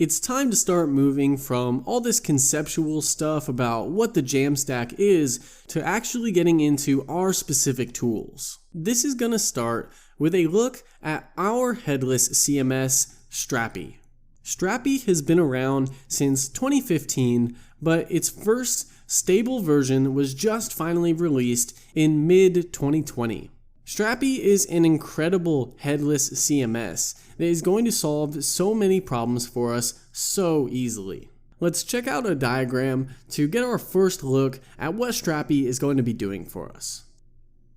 It's time to start moving from all this conceptual stuff about what the Jamstack is to actually getting into our specific tools. This is going to start with a look at our headless CMS, Strapi. Strapi has been around since 2015, but its first stable version was just finally released in mid-2020. Strapi is an incredible headless CMS that is going to solve so many problems for us so easily. Let's check out a diagram to get our first look at what Strapi is going to be doing for us.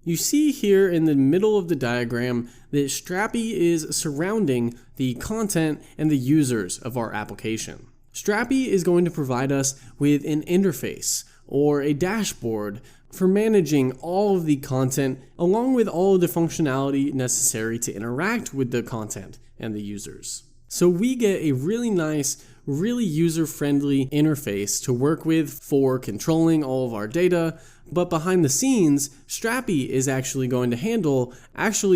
You see here in the middle of the diagram that Strapi is surrounding the content and the users of our application. Strapi is going to provide us with an interface or a dashboard for managing all of the content along with all of the functionality necessary to interact with the content and the users. So we get a really nice, really user-friendly interface to work with for controlling all of our data, but behind the scenes, Strapi is actually going to handle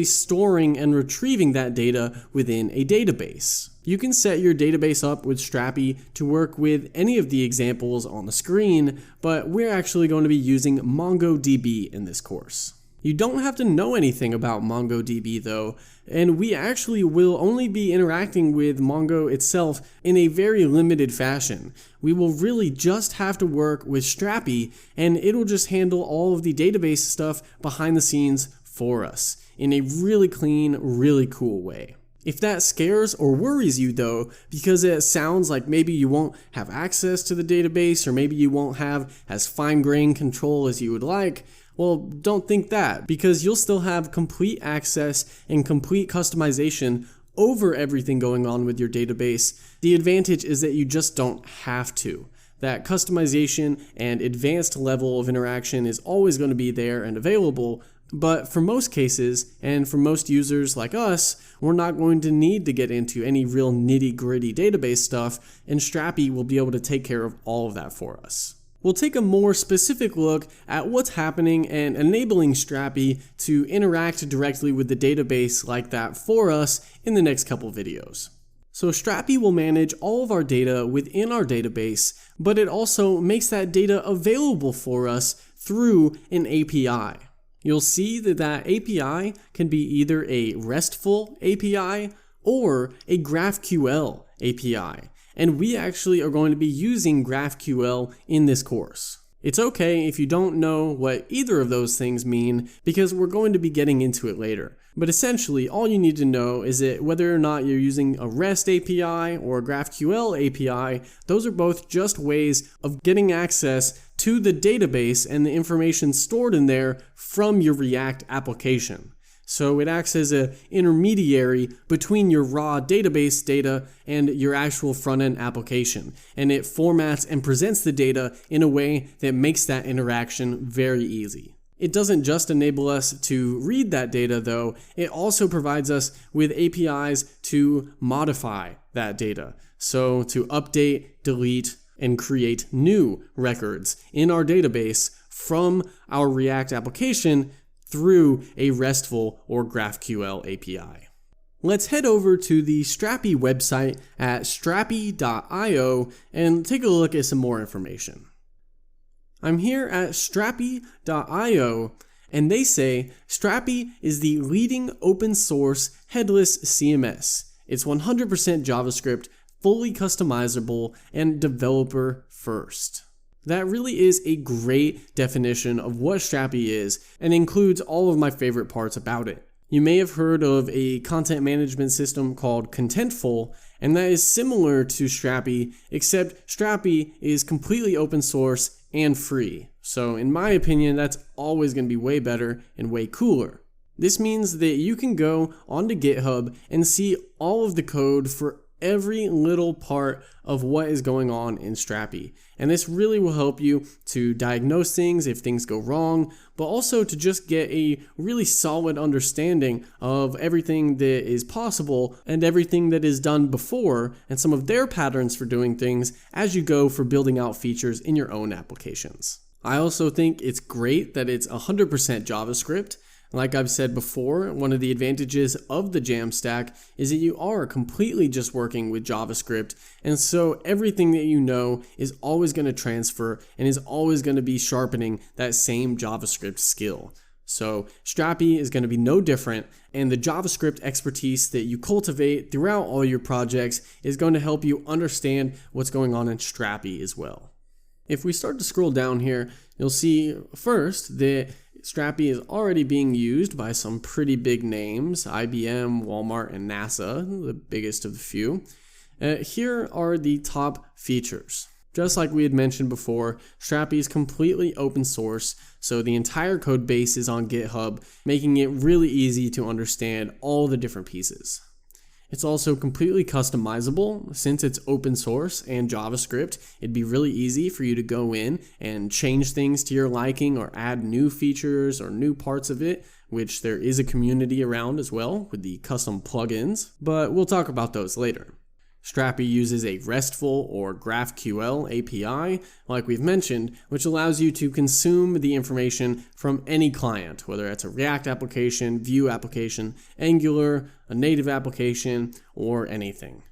storing and retrieving that data within a database. You can set your database up with Strapi to work with any of the examples on the screen, but we're actually going to be using MongoDB in this course. You don't have to know anything about MongoDB though, and we actually will only be interacting with Mongo itself in a very limited fashion. We will really just have to work with Strapi, and it'll just handle all of the database stuff behind the scenes for us in a really clean, really cool way. If that scares or worries you though, because it sounds like maybe you won't have access to the database or maybe you won't have as fine-grained control as you would like, well, don't think that, because you'll still have complete access and complete customization over everything going on with your database. The advantage is that you just don't have to. That customization and advanced level of interaction is always going to be there and available, but for most cases, and for most users like us, we're not going to need to get into any real nitty-gritty database stuff, and Strapi will be able to take care of all of that for us. We'll take a more specific look at what's happening and enabling Strapi to interact directly with the database like that for us in the next couple videos. So Strapi will manage all of our data within our database, but it also makes that data available for us through an API. You'll see that that API can be either a RESTful API or a GraphQL API. And we actually are going to be using GraphQL in this course. It's okay if you don't know what either of those things mean, because we're going to be getting into it later. But essentially, all you need to know is that whether or not you're using a REST API or a GraphQL API, those are both just ways of getting access to the database and the information stored in there from your React application. So it acts as an intermediary between your raw database data and your actual front-end application. And it formats and presents the data in a way that makes that interaction very easy. It doesn't just enable us to read that data though, it also provides us with APIs to modify that data. So to update, delete, and create new records in our database from our React application through a RESTful or GraphQL API. Let's head over to the Strapi website at strapi.io and take a look at some more information. I'm here at strapi.io, and they say Strapi is the leading open source headless CMS. It's 100% JavaScript, fully customizable, and developer first. That really is a great definition of what Strapi is and includes all of my favorite parts about it. You may have heard of a content management system called Contentful, and that is similar to Strapi, except Strapi is completely open source and free. So in my opinion, that's always going to be way better and way cooler. This means that you can go onto GitHub and see all of the code for every little part of what is going on in Strapi. And this really will help you to diagnose things if things go wrong, but also to just get a really solid understanding of everything that is possible and everything that is done before and some of their patterns for doing things as you go for building out features in your own applications. I also think it's great that it's 100% JavaScript. Like I've said before, one of the advantages of the Jamstack is that you are completely just working with JavaScript, and so everything that you know is always going to transfer and is always going to be sharpening that same JavaScript skill. So Strapi is going to be no different, and the JavaScript expertise that you cultivate throughout all your projects is going to help you understand what's going on in Strapi as well. If we start to scroll down here, you'll see first that Strapi is already being used by some pretty big names, IBM, Walmart, and NASA, the biggest of the few. Here are the top features. Just like we had mentioned before, Strapi is completely open source, so the entire code base is on GitHub, making it really easy to understand all the different pieces. It's also completely customizable. Since it's open source and JavaScript, it'd be really easy for you to go in and change things to your liking or add new features or new parts of it, which there is a community around as well with the custom plugins, but we'll talk about those later. Strapi uses a RESTful or GraphQL API, like we've mentioned, which allows you to consume the information from any client, whether it's a React application, Vue application, Angular, a native application, or anything.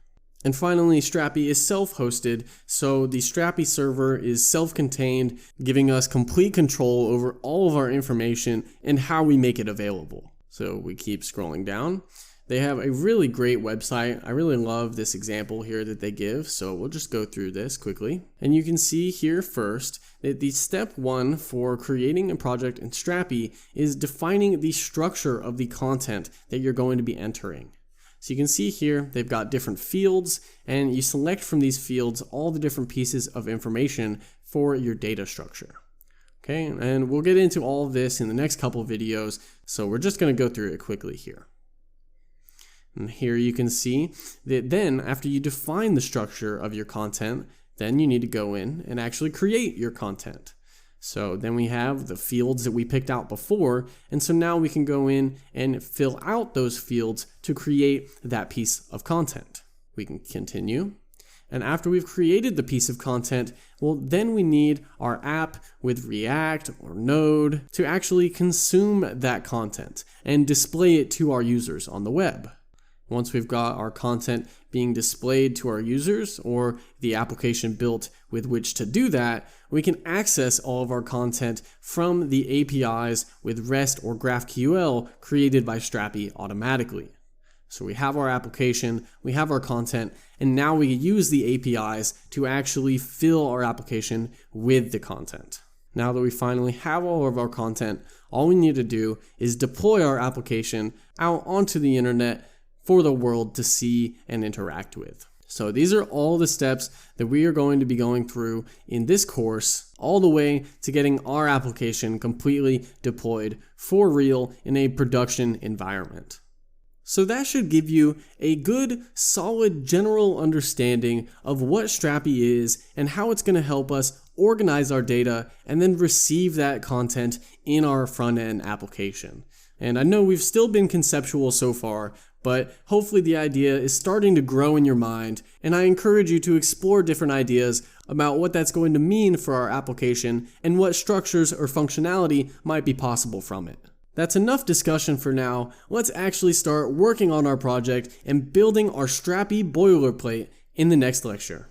And finally, Strapi is self-hosted, so the Strapi server is self-contained, giving us complete control over all of our information and how we make it available. So we keep scrolling down. They have a really great website. I really love this example here that they give, so we'll just go through this quickly. And you can see here first that the step one for creating a project in Strapi is defining the structure of the content that you're going to be entering. So you can see here they've got different fields, and you select from these fields all the different pieces of information for your data structure. Okay, and we'll get into all of this in the next couple of videos, so we're just going to go through it quickly here. And here you can see that then after you define the structure of your content, then you need to go in and actually create your content. So then we have the fields that we picked out before, and so now we can go in and fill out those fields to create that piece of content. We can continue. And after we've created the piece of content, well, then we need our app with React or Node to actually consume that content and display it to our users on the web. Once we've got our content being displayed to our users or the application built with which to do that, we can access all of our content from the APIs with REST or GraphQL created by Strapi automatically. So we have our application, we have our content, and now we use the APIs to actually fill our application with the content. Now that we finally have all of our content, all we need to do is deploy our application out onto the internet for the world to see and interact with. So these are all the steps that we are going to be going through in this course, all the way to getting our application completely deployed for real in a production environment. So that should give you a good, solid general understanding of what Strapi is and how it's going to help us organize our data and then receive that content in our front-end application. And I know we've still been conceptual so far, but hopefully the idea is starting to grow in your mind, and I encourage you to explore different ideas about what that's going to mean for our application and what structures or functionality might be possible from it. That's enough discussion for now. Let's actually start working on our project and building our Strapi boilerplate in the next lecture.